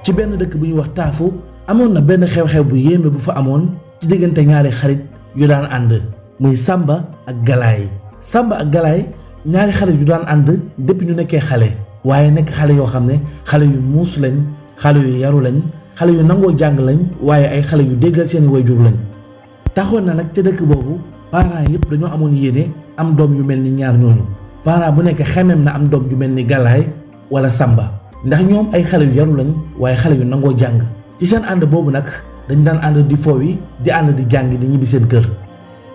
ci benn dëkk bu ñuy wax Taafu amoon na benn xew-xew bu yéeme bu fa amoon ci diggante ñaari xarit yu daan ànd muy Samba ak Galaay. Samba ak Galaay ñaari xarit yu daan ànd depuis ñu nekkee xale waaye nekk xale yoo xam ne xale yu muus lañ xale yu yaru lañ xale yu nangoo jàng lañ waaye ay xale yu déggal seeni waajur lañ. taxoon na nag ca dëkk boobu parents yëpp dañoo amoon yéene am doom yu mel ni ñaar ñooñu parent bu nekk xemeem na am doom yu mel ni Galaay wala Samba ndax ñoom ay xale yu yaru lañ waaye xale yu nangoo jàng. ci seen ànd boobu nag dañ daan ànd di foowi di ànd di jàng di ñibbi seen kër.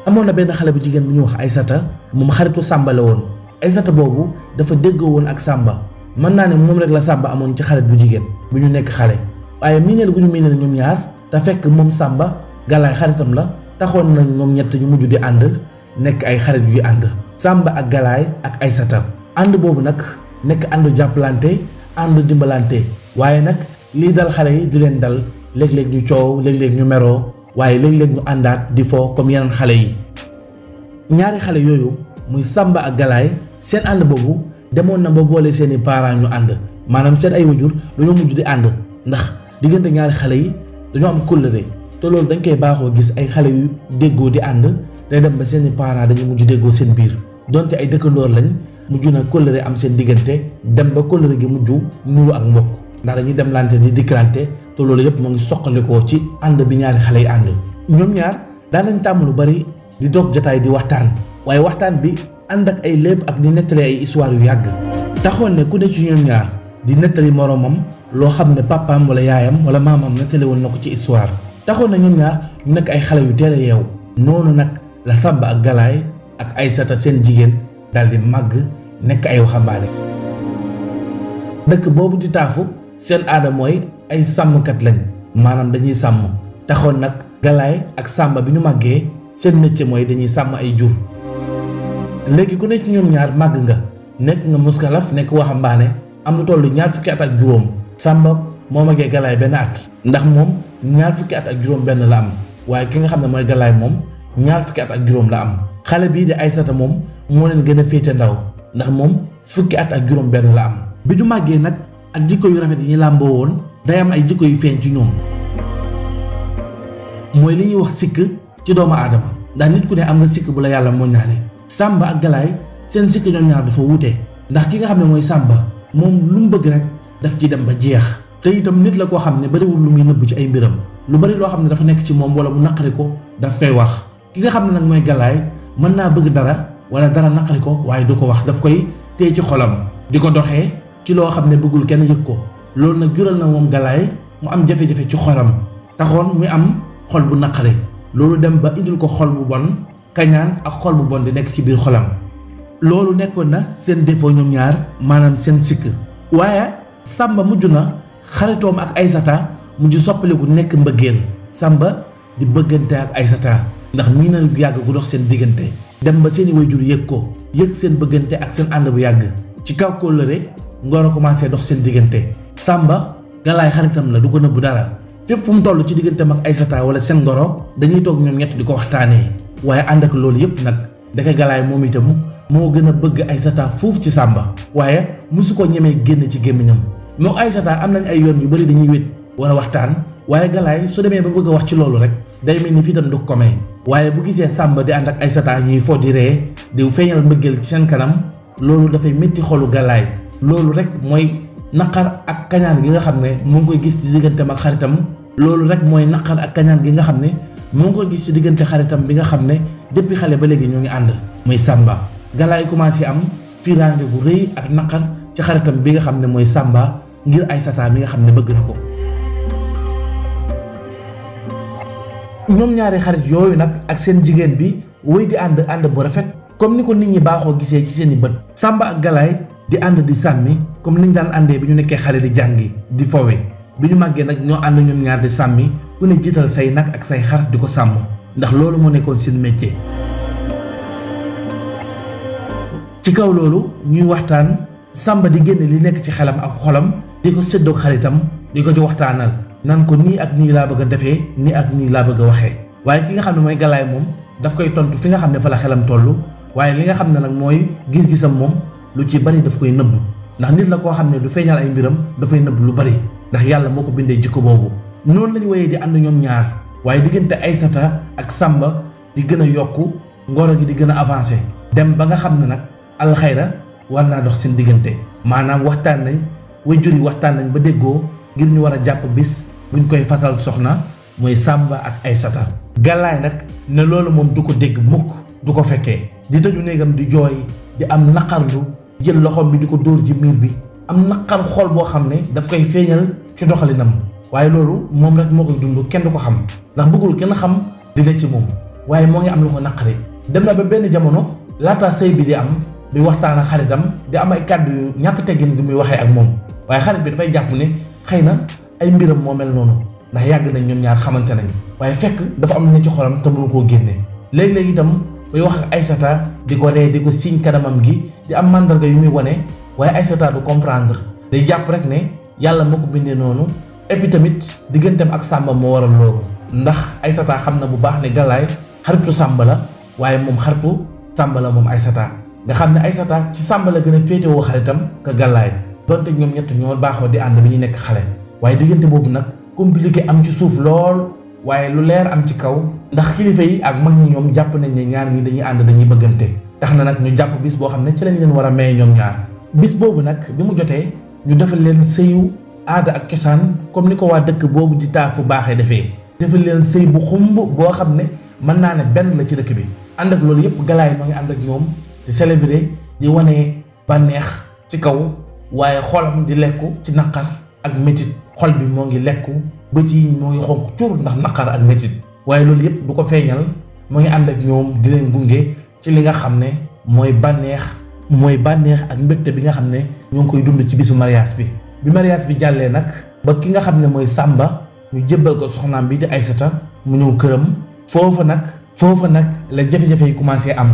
amoon na benn xale bu jigéen bu ñuy wax Aysata moom xaritu Samba la woon Aysata boobu dafa déggoo woon ak Samba mën naa ne moom rek la Samba amoon ci xarit bu jigéen bu ñu nekk xale waaye miineel gu ñu miineel ñoom ñaar te fekk moom Samba Galaay xaritam la taxoon nañ ñoom ñett ñu mujj di ànd nekk ay xarit yu ànd. Samba ak Galaay ak Aysata ànd boobu nag nekk àndu jàppalante ànd dimbalante waaye nag lii dal xale yi di leen dal léeg-léeg ñu coow léeg-léeg ñu meroo waaye léeg-léeg ñu àndaat di fo comme yeneen xale yi. ñaari xale yooyu muy Samba ak Galaay seen ànd boobu demoon na ba boole seeni parents ñu ànd maanaam seen ay wajur dañoo mujj di ànd ndax diggante ñaari xale yi dañoo am kóllëre te loolu dañ koy baaxoo gis ay xale yu déggoo di ànd day dem ba seeni parents dañuy mujj déggoo seen biir donte ay dëkkandoor lañ mujj na kóllëre am seen diggante dem ba kóllëre gi mujj nuru ak mbokk ndax dañuy dem lante di dikkalante te loolu yëpp mu ngi soqalikoo ci ànd bi ñaari xale yi ànd. ñoom ñaar daan nañ tàmm lu bari di toog jotaay di waxtaan waaye waxtaan bi ànd ak ay léeb ak di nettali ay histoire yu yàgg taxoon ne ku ne ci ñoom ñaar di nettali moroomam loo xam ne papaam wala yaayam wala maamam nettali woon na ko ci histoire taxoon na ñoom ñaar ñu nekk ay xale yu teel a yeew noonu nag la Samba ak Galaay ak Aysata seen jigéen daal di màgg nekk ay waxambaane. dëkk boobu di Taafu seen aada mooy ay sàmmkat lañ maanaam dañuy sàmm taxoon nag Galaay ak Samba bi ñu màggee seen métier mooy dañuy sàmm ay jur. léegi ku ne ci ñoom ñaar màgg nga nekk nga muskalaf nekk waxambaane am lu toll ñaar fukki at ak juróom. Samba moo magee Galaay benn at ndax moom ñaar fukki at ak juróom benn la am waaye ki nga xam ne mooy Galaay moom ñaar fukki at ak juróom la am. xale bii di Aysata moom moo leen gën a féete ndaw ndax moom fukki at ak juróom benn la am. bi ñu màggee nag ak jikko yu rafet yi ñu làmboo woon day am ay jikko yu feeñ ci ñoom mooy li ñuy wax sikk ci doomu aadama ndax nit ku ne am nga sikk bu la yàlla moo ñaane. Samba ak Galaay seen sikk ñoom ñaar dafa wuute ndax ki nga xam ne mooy Samba moom lu mu bëgg rek daf ci dem ba jeex te itam nit la koo xam ne bariwul lu muy nëbb ci ay mbiram lu bari loo xam ne dafa nekk ci moom wala mu naqari ko daf koy wax. ki nga xam ne nag mooy Galaay mën naa bëgg dara wala dara naqari ko waaye du ko wax daf koy téye ci xolam di ko doxee ci loo xam ne bëggul kenn yëg ko loolu nag jural na moom Galaay mu am jafe-jafe ci xolam taxoon muy am xol bu naqari loolu dem ba indil ko xol bu bon kañaan ak xol bu bon di nekk ci biir xolam. loolu nekkoon na seen défaut ñoom ñaar maanaam seen sikk waaye Samba mujj na xaritoom ak Aysata mujj soppaliku nekk mbëggeel Samba di bëggante ak Aysata ndax mii na yàgg gu dox seen diggante dem ba seeni waajur yëg ko yëg seen bëggante ak seen ànd bu yàgg ci kaw kóllëre ngoro commencé dox seen diggante. Samba Galaay xaritam la du ko nëbbu dara fépp fu mu toll ci digganteem ak Aysata wala seen ngoro dañuy toog ñoom ñett di ko waxtaanee waaye ànd ak loolu yëpp nag daka Galaay moom itam moo gën a bëgg Aysata foofu ci Samba waaye mosu ko ñemee génn ci gémmiñam moo Aysata am nañ ay yoon yu bari dañuy wét war a waxtaan waaye Galaay su demee ba bëgg a wax ci loolu rek day mel ni fii tam du ko may waaye bu gisee Samba di ànd ak Aysata ñuy fo di ree di feeñal mbëggeel ci seen kanam loolu dafay métti xolu Galaay loolu rek mooy naqar ak kañaan gi nga xam ne mu ngi koy gis ci digganteem ak xaritam loolu rek mooy naqar ak kañaan gi nga xam ne mu ngi koy gis ci diggante xaritam bi nga xam ne depuis xale ba léegi ñoo ngi ànd muy Samba. Galaay commencé am fiiraange bu rëy ak naqar ci xaritam bi nga xam ne mooy Samba ngir Aysata mi nga xam ne bëgg na ko. ñoom ñaari xarit yooyu nag ak seen jigéen bi wéy di ànd bu rafet comme ni ko nit ñi baaxoo gisee ci seeni bët. Samba ak Galaay di ànd di sàmmi comme niñ daan àndee bi ñu nekkee xale di jàngi di fowe bi ñu màggee nag ñoo ànd ñoom ñaar di sàmmi ku ne jiital say nag ak say xar di ko sàmm ndax loolu moo nekkoon seen métier. ci kaw loolu ñuy waxtaan Samba di génne li nekk ci xelam ak xolam di ko séddoog xaritam di ko ci waxtaanal nan ko nii ak nii laa bëgg a defee nii ak nii laa bëgg a waxee waaye ki nga xam ne mooy Galaay moom daf koy tontu fi nga xam ne fa la xelam toll waaye li nga xam ne nag mooy gis-gisam moom lu ci bari daf koy nëbb ndax nit la koo xam ne du feeñal ay mbiram dafay nëbb lu bari ndax yàlla moo ko bindee jikko boobu. noonu lañu wéyee di ànd ñoom ñaar waaye diggante Aysata ak Samba di gën a yokku ngoro gi di gën a avancé dem ba nga xam ne nag alxayra war naa dox seen diggante maanaam waxtaan nañ waajur yi waxtaan nañ ba déggoo ngir ñu war a jàpp bis buñ koy fasal soxna muy Samba ak Aysata. Galaay nag ne loolu moom du ko dégg mukk du ko fekkee di tëju néegam di jooy di am naqarlu jël loxoom bi di ko dóor ci miir bi am naqar xol boo xam ne daf koy feeñal ci doxalinam waaye loolu moom rek moo koy dund kenn du ko xam ndax bëggul kenn xam di ne ci moom waaye moo ngi am lu ko naqari. dem na ba benn jamono laata sëy bi di am di waxtaan ak xaritam di am ay kàddu yu ñàkk teggin gi muy waxee ak moom waaye xarit bi dafay jàpp ne xëy na ay mbiram moo mel noonu ndax yàgg nañ ñoom ñaar xamante nañ waaye fekk dafa am lu ne ci xolam te mënu koo génne. léegi-léegi itam muy wax ak Aysata di ko ree di ko siiñ kanamam gi di am mandarga yu muy wane waaye Aysata du comprendre day jàpp rek ne yàlla moo ko bindee noonu et puis tamit digganteem ak Samba moo waral loolu ndax Aysata xam na bu baax ne Galaay xaritu Samba la waaye moom xaritu Samba la moom Aysata nga xam ne Aysata ci Samba la gën a féetewoo xaritam ka Galaay donte ñoom ñett ñoo baaxoo di ànd bi ñu nekk xale waaye diggante boobu nag compliqué am ci suuf lool waaye lu leer am ci kaw ndax kilifa yi ak mag ñi ñoom jàpp nañ ne ñaar ñi dañuy ànd dañuy bëggante tax na nag ñu jàpp bis boo xam ne ci lañ leen war a maye ñoom ñaar. bis boobu nag bi mu jotee ñu defal leen sëyu aada ak cosaan comme ni ko waa dëkk boobu di Taafu Baaxee defee defal leen sëy bu xumb boo xam ne mën naa ne benn la ci dëkk bi ànd ak loolu yëpp Galaay moo ngi ànd ak ñoom di célébrer di wane bànneex ci kaw waaye xolam di lekku ci naqar ak métit xol bi moo ngi lekku bët yi moo ngi xonq cur ndax naqar ak métit waaye loolu yëpp du ko feeñal moo ngi ànd ak ñoom di leen gunge ci li nga xam ne mooy bànneex ak mbégte bi nga xam ne ñoo ngi koy dund ci bisu mariage bi mariage bi jàllee nag ba ki nga xam ne mooy Samba ñu jébbal ko soxnaam bi di Aysata mu ñëw këram foofa nag la jafe-jafe yi commencé am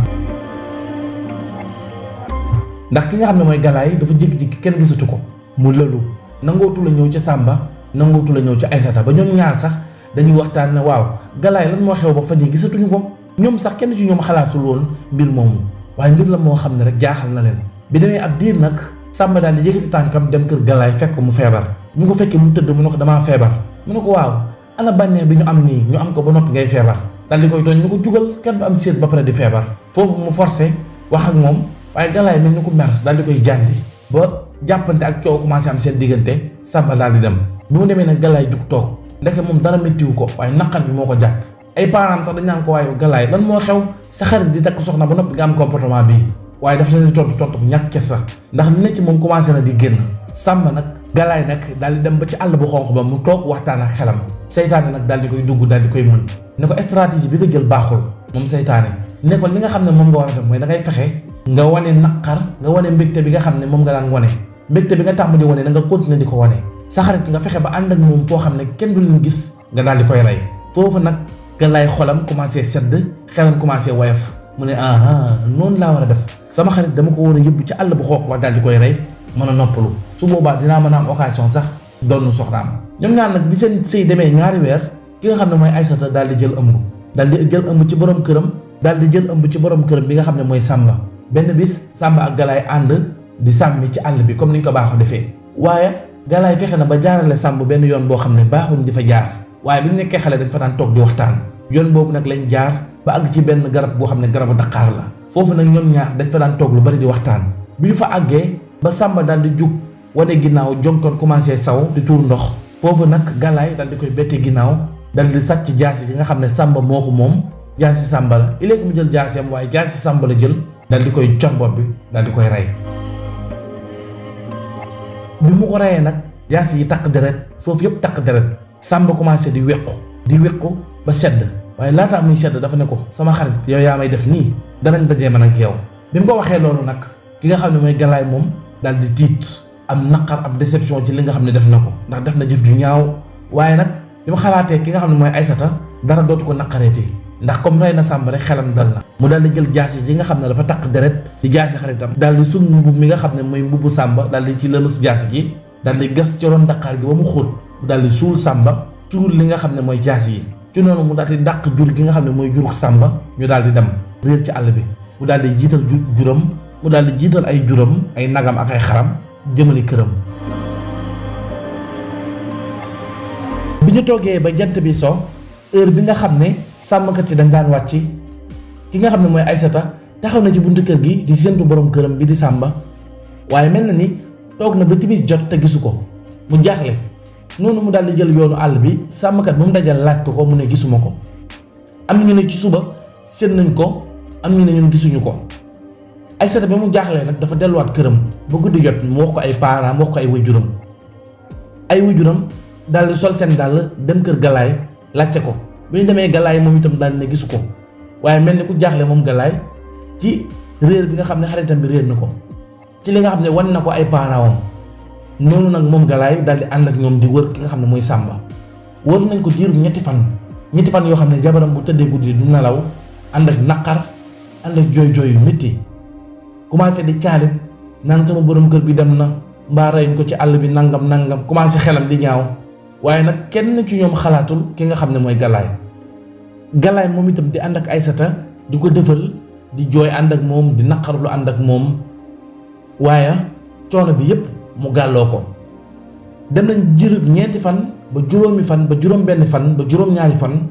ndax ki nga xam ne mooy Galaay dafa jékki-jékki kenn gisatu ko mu lëlu nangootu la ñëw ci Samba nangootu la ñëw ci Aysata ba ñoom ñaar sax dañuy waxtaan ne waaw Galaay lan moo xew ba fan yi gisatuñu ko ñoom sax kenn ci ñoom xalaatul woon mbir moomu waaye mbir la moo xam ne rek jaaxal na leen bi demee ab diir nag Samba daal di yëkkati tànkam dem kër Galaay fekk ko mu feebar ñu ko fekkee mu tëdd mu ne ko damaa feebar mu ne ko waaw ana bànneex bi ñu am nii ñu am ko ba noppi ngay feebar daal di koy tooñ ñu ko jugal kenn du am séet ba pare di feebar foofu mu forcé wax ak moom waaye Galaay mel ni ko mer daal di koy jàndi ba jàppante ak coow commencé am seen diggante Samba daal di dem bi mu demee nag Galaay jug toog ndeke moom dara méttiwu ko waaye naqar bi moo ko jàpp ay parents sax dañ naan ko waaye Galaay lan moo xew sa xarit di takk soxna ba noppi nga am comportement bii waaye dafa leen di tontu bu ñàkk kes sax ndax li ne ci moom commencé na di génn Samba nag Galaay nag daal di dem ba ci àll bu xonq ba mu toog waxtaan ak xelam seytaane nag daal di koy dugg daal di koy mën ne ko stratégie bi nga jël baaxul moom seytaane ne ko li nga xam ne moom nga war a def mooy da ngay fexe nga wane naqar nga wane mbégte bi nga xam ne moom nga daan wane mbégte bi nga tàmm di wane da nga continuer di ko wane sa xarit nga fexe ba ànd ak moom foo xam ne kenn du leen gis nga daal di koy rey foofu nag Galaay xolam commencé sedd xelam commencé woyof mu ne noonu laa war a def sama xarit dama ko war a yëbbu ci àll bu xoox wax daal di koy rey mën a noppalu su boobaa dinaa mën a am occasion sax doonu soxnaam ñoom ñaar nag bi seen sëy demee ñaari weer ki nga xam ne mooy Aysata daal di jël ëmb ci borom këram bi nga xam ne mooy Samba benn bis Samba ak Galaay ànd di sàmmi ci àll bi comme ni ñu ko baaxoo defee waaye Galaay fexe na ba jaarale Samba benn yoon boo xam ne baaxuñ di fa jaar waaye bi ñu nekkee xale dañ fa daan toog di waxtaan yoon boobu nag lañ jaar ba àgg ci benn garab boo xam ne garabu Dakar la foofu nag ñoom ñaar dañ fa daan toog lu bari di waxtaan bi ñu fa àggee ba Samba daal di jug wane ginnaaw jonkoon commencé saw di tuur ndox foofu nag Galaay daal di koy bette ginnaaw daal di sàcc jaasi yi nga xam ne Samba moo ko moom jaasi Samba la il est que mu jël jaasiyam waaye jaasi Samba la jël daal di koy cor bopp bi daal di koy rey bi mu ko reyee nag jaasi yi takk deret foofu yëpp takk deret Samba commencé di wequ ba sedd waaye laata muy sedd dafa ne ko sama xarit yow yaa may def nii danañ dajee man ak yow bi mu ko waxee loolu nag ki nga xam ne mooy Galaay moom daal di tiit am naqar am déception ci li nga xam ne def na ko ndax def na jëf ju ñaaw waaye nag bi mu xalaatee ki nga xam ne mooy Aysata dara dootu ko naqareeti ndax comme rey na Samba rek xelam dal na mu daal di jël jaasi ji nga xam ne dafa takk deret di jaasi xaritam daal di sum mbubb mi nga xam ne mooy mbubbu Samba daal di ci lëmas jaasi ji daal di gas ci ron Dakar gi ba mu xóot mu daal di suul Samba suul li nga xam ne mooy jaasi yi ci noonu mu daal di dàq jur gi nga xam ne mooy jur Samba ñu daal di dem réer ci àll bi mu daal di jiital juram mu daal di jiital ay juram ay nagam ak ay xaram jëmali këram bi ñu toogee ba jant bi so heure bi nga xam ne sàmmkat yi dañ daan wàcc ki nga xam ne mooy Aysata taxaw na ci buntu kër gi di séntu borom këram bi di Sàmba waaye mel na ni toog na ba timis jot te gisu ko mu jaaxle noonu mu daal di jël yoonu àll bi sàmmkat bu mu dajal laaj ko mu ne gisuma ko am ñu ne ci suba séen nañ ko am ñu ne ñun gisuñu ko. Aysata bi mu jaaxlee nag dafa delluwaat këram ba guddi jot mu wax ko ay parents mu wax ko ay waajuram daal di sol seen dàll dem kër Galaay laajte ko bi ñu demee Galaay moom itam daal ne gisu ko waaye mel ni ku jaaxle moom Galaay ci réer bi nga xam ne xaritam bi réer na ko ci li nga xam ne wan na ko ay parents am noonu nag moom Galaay daal di ànd ak ñoom di wër ki nga xam ne mooy Sàmba wër nañ ko diiru ñetti fan yoo xam ne jabaram bu tëddee guddi du nelaw ànd ak naqar ànd ak jooy yu métti commencé di caalit naan sama borom kër bi dem na mbaa reyuñ ko ci àll bi nangam commencé xelam di ñaaw waaye nag kenn ci ñoom xalaatul ki nga xam ne mooy Galaay moom itam di ànd ak Aysata di ko defal di jooy ànd ak moom di naqarlu ànd ak moom waaye coono bi yépp mu gàlloo ko dem nañ jirub ñeenti fan ba juróomi fan ba juróom benn fan ba juróom-ñaari fan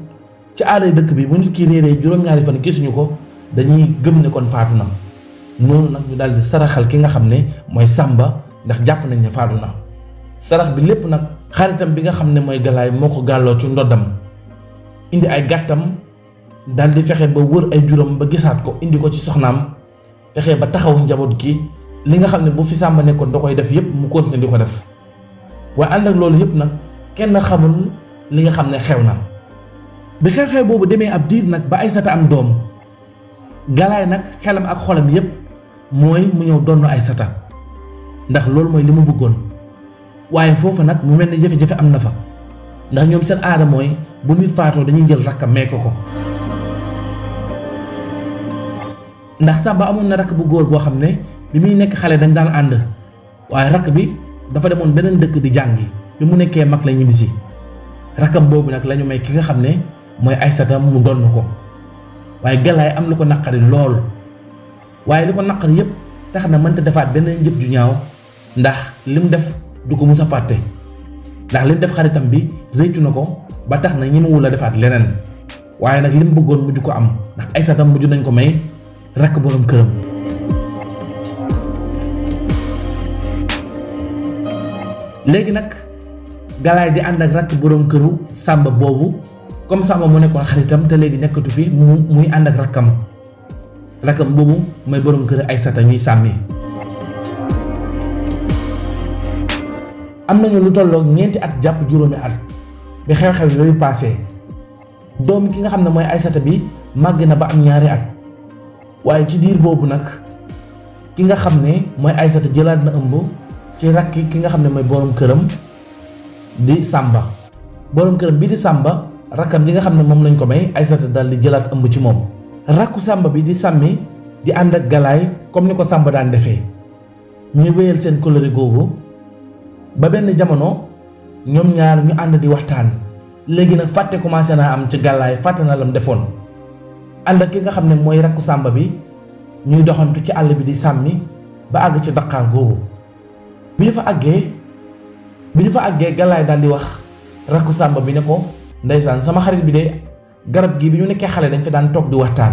ci aaday dëkk bi bu nit ki réeree juróom-ñaari fan gisuñu ko dañuy gëm ne kon faatu na noonu nag ñu daal di saraxal ki nga xam ne mooy Sàmba ndax jàpp nañ ne faatu na sarax bi lépp nag xaritam bi nga xam ne mooy Galaay moo ko gàlloo ci ndoddam indi ay gàttam daal di fexe ba wër ay juróom ba gisaat ko indi ko ci soxnaam fexe ba taxawu njaboot gi li nga xam ne bu fi Sàmba nekkoon da koy def yépp mu continuer di ko def waaye ànd ak loolu yépp nag kenn xamul li nga xam ne xew na bi xew-xew boobu demee ab diir nag ba Aysata am doom Galaay nag xelam ak xolam yépp mooy mu ñëw donn Aysata ndax loolu mooy li mu bëggoon waaye foofu nag mu mel ni jafe-jafe am na fa ndax ñoom seen aada mooy bu nit faatoo dañuy jël rakkam may ko ndax Sàmba amoon na rakk bu góor boo xam ne bi muy nekk xale dañ daan ànd waaye rakk bi dafa demoon beneen dëkk di jàngi bi mu nekkee mag la ñibbisi rakkam boobu nag lañu may ki nga xam ne mooy Aysata mu donn ko waaye Galaay am lu ko naqari lool waaye li ko naqari yépp tax na mënta defaat benn jëf ju ñaaw ndax li mu def du ko mus a fàtte ndax li mu def xaritam bi réccu na ko ba tax na ñi mu wul a defaat leneen waaye nag li mu bëggoon mujj ko am ndax Aysata mujj nañ ko may rakk borom këram. léegi nag Galaay di ànd ak rakk borom këru Sàmba boobu comme Sàmba mu nekkoon xaritam te léegi nekkatu fi muy ànd ak rakkam boobu mooy borom kër Aysata ñuy sàmmi. am nañu lu tolloog ñeenti at jàpp juróomi at bi xew-xew yooyu paase doom ki nga xam ne mooy Aysata bi màgg na ba am 2 at waaye ci diir boobu nag ki nga xam ne mooy Aysata jëlaat na ëmb ci rakki ki nga xam ne mooy borom këram di Sàmba borom këram bi di Sàmba rakkam yi nga xam ne moom lañ ko may Aysata dal di jëlaat ëmb ci moom rakku Sàmba bi di sàmmi di ànd ak Galaay comme ni ko Sàmba daan defee ñu wéyal seen kóllëre googu ba benn jamono ñoom ñaar ñu ànd di waxtaan léegi nag fàtte commencé naa am ci Galaay fàtte na lam defoon ànd ak ki nga xam ne mooy rakku Sàmba bi ñuy doxantu ci àll bi di sàmmi ba àgg ci Daqaar googu bi ñu fa àggee Galaay daal di wax rakku Sàmba bi ne ko ndeysaan sama xarit bi de garab gi bi ñu nekkee xale dañ fi daan toog di waxtaan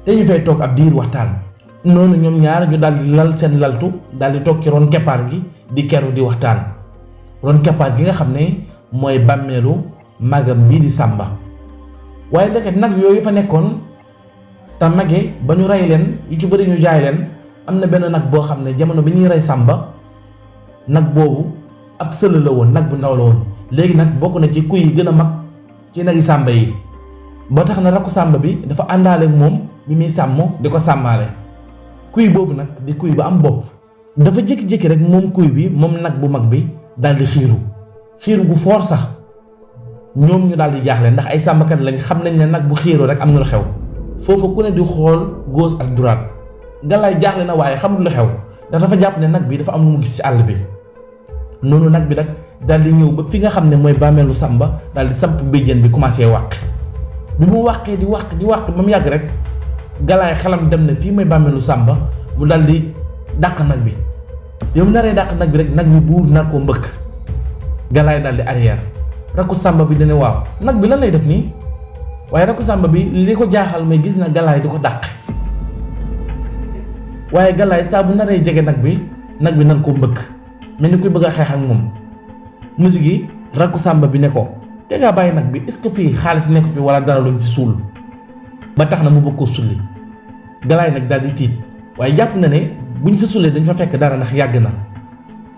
te ñu fay toog ab diir waxtaan noonu ñoom ñaar ñu daal di lal seen laltu daal di toog ci ron keppaar gi di keru di waxtaan ron keppaar gi nga xam ne mooy bàmmeelu magam bii di Sàmba waaye ndeket nag yooyu fa nekkoon te mage ba ñu rey leen yu ci bëri ñu jaay leen am na benn nag boo xam ne jamono bi ñuy rey Sàmba nag boobu ab sël la woon nag bu ndaw la woon léegi nag bokk na ci kuy yi gën a mag ci nagi Sàmba yi ba tax na rakku Sàmba bi dafa àndaale moom bi muy sàmm di ko sàmmaale kuy boobu nag di kuy ba am bopp dafa jékki-jékki rek moom kuy bi moom nag bu mag bi daal di xiiru gu foor sax ñoom ñu daal di jaaxle ndax ay sàmmkat lañ xam nañ ne nag bu xiiroo rek am na lu xew foofu ku ne di xool gauche ak droite Galaay jaaxle na waaye xamul lu xew ndax dafa jàpp ne nag bi dafa am lu mu gis ci àll bi noonu nag bi nag daal di ñëw ba fi nga xam ne mooy bàmmeelu Sàmba daal di samp béjjén bi commencé wàq bi mu wàqee di wàq ba mu yàgg rek Galaay xelam dem na fii mooy bàmmeelu Sàmba mu daal di dàq nag bi yow naree dàq nag bi rek nag bi buur nar koo mbëkk Galaay daal di arrière rakku Samba bi dane waaw nag bi lan lay def nii waaye rakku Samba bi li ko jaaxal mooy gis na Galaay di ko dàq waaye Galaay saa bu naree jege nag bi nar ko mbëkk mel ni kuy bëgg a xeex ak moom mujj gi rakku Samba bi ne ko te ngaa bàyyi nag bi est-ce que fii xaalis nekk fi wala dara luñ fi suul ba tax na mu bëgg koo sulli Galaay nag daal di tiit waaye jàpp na ne buñ fa sullee dañ fa fekk dara ndax yàgg na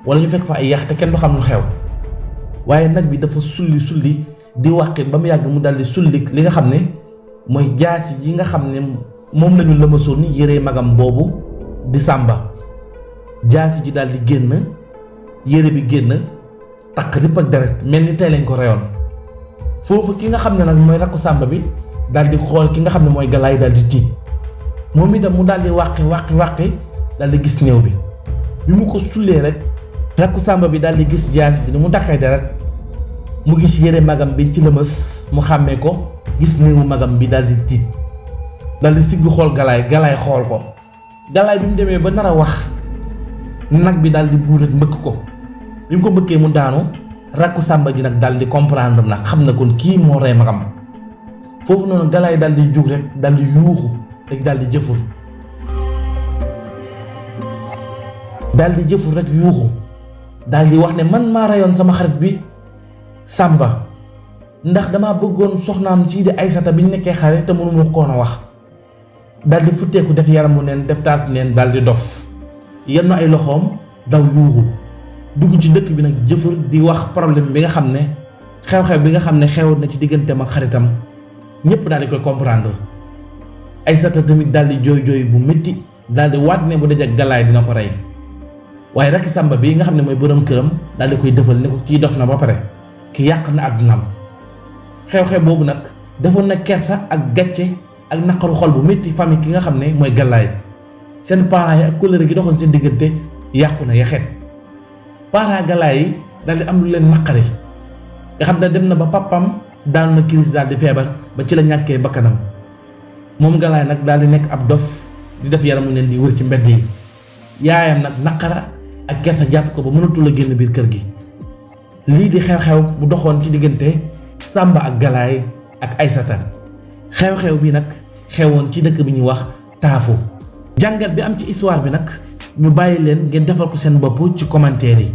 wala ñu fekk fa ay yax te kenn du xam lu xew waaye nag bi dafa sulli di wàqi ba mu yàgg mu daldi sulli li nga xam ne mooy jaasi ji nga xam ne moom lañu lëmasoon yére magam boobu di Samba jaasi ji daldi génn yére bi génn takk ripp ak deret mel ni tey lañ ko reyoon foofu ki nga xam ne nag mooy rakku Samba bi daldi xool ki nga xam ne mooy Galaay daldi tiit moom itam mu daldi wàqi daldi gis néew bi mu ko sullee rek rakku Samba bi daldi gis jaasi ji ni mu takkay deret mu gis yére magam bi ci lëmës mu xàmmee ko gis néewu magam bi daldi tiit daldi sigg xool Galaay xool ko Galaay bi mu demee ba nar a wax nag bi daldi buur rek mbëkk ko bi mu ko mbëkkee mu daanu rakku Samba ji nag daldi comprendre nag xam na kon kii moo rey magam foofu noonu Galaay daldi jug rek daldi yuuxu rek daldi jëfur rek yuuxu daldi wax ne man maa reyoon sama xarit bi Samba ndax dama bëggoon soxnaam sii di Aysata bi ñu nekkee xale te mënuma koon a wax daldi futteeku def yaramu neen def taatu neen daldi dof yenn ay loxoom daw yuuxu dugg ci dëkk bi nag jëfur di wax problème bi nga xam ne xew-xew bi nga xam ne xewoon na ci digganteem ak xaritam ñépp daldi koy comprendre Aysata tamit daldi jooy bu métti daldi waat ne bu dajee Galaay dina ko rey waaye rakki Samba bi nga xam ne mooy borom këram daldi koy defal ne ko kii dof na ba pare ki yàq na àddunaam xew-xew boobu nag defoon na kersa ak gàcce ak naqaru xol bu métti famille ki nga xam ne mooy Galaay seen parents yi ak kóllëre gi doxoon seen diggante yàqu na yaxet parents Galaay yi daldi am lu leen naqari nga xam ne dem na ba papam daanu na crise daldi feebar ba ci la ñàkkee bakkanam moom Galaay nag daldi nekk ab dof di def yaramu neen di wër ci mbedd yi yaayam nag naqara ak kersa jàpp ko ba mënatul a génn biir kër gi lii di xew-xew bu doxoon ci diggante Samba ak Galaay ak Aysata xew-xew bi nag xewoon ci dëkk bi ñuy wax Taafu jàngat bi am ci histoire bi nag ñu bàyyi leen ngeen defal ko seen bopp ci commentaire yi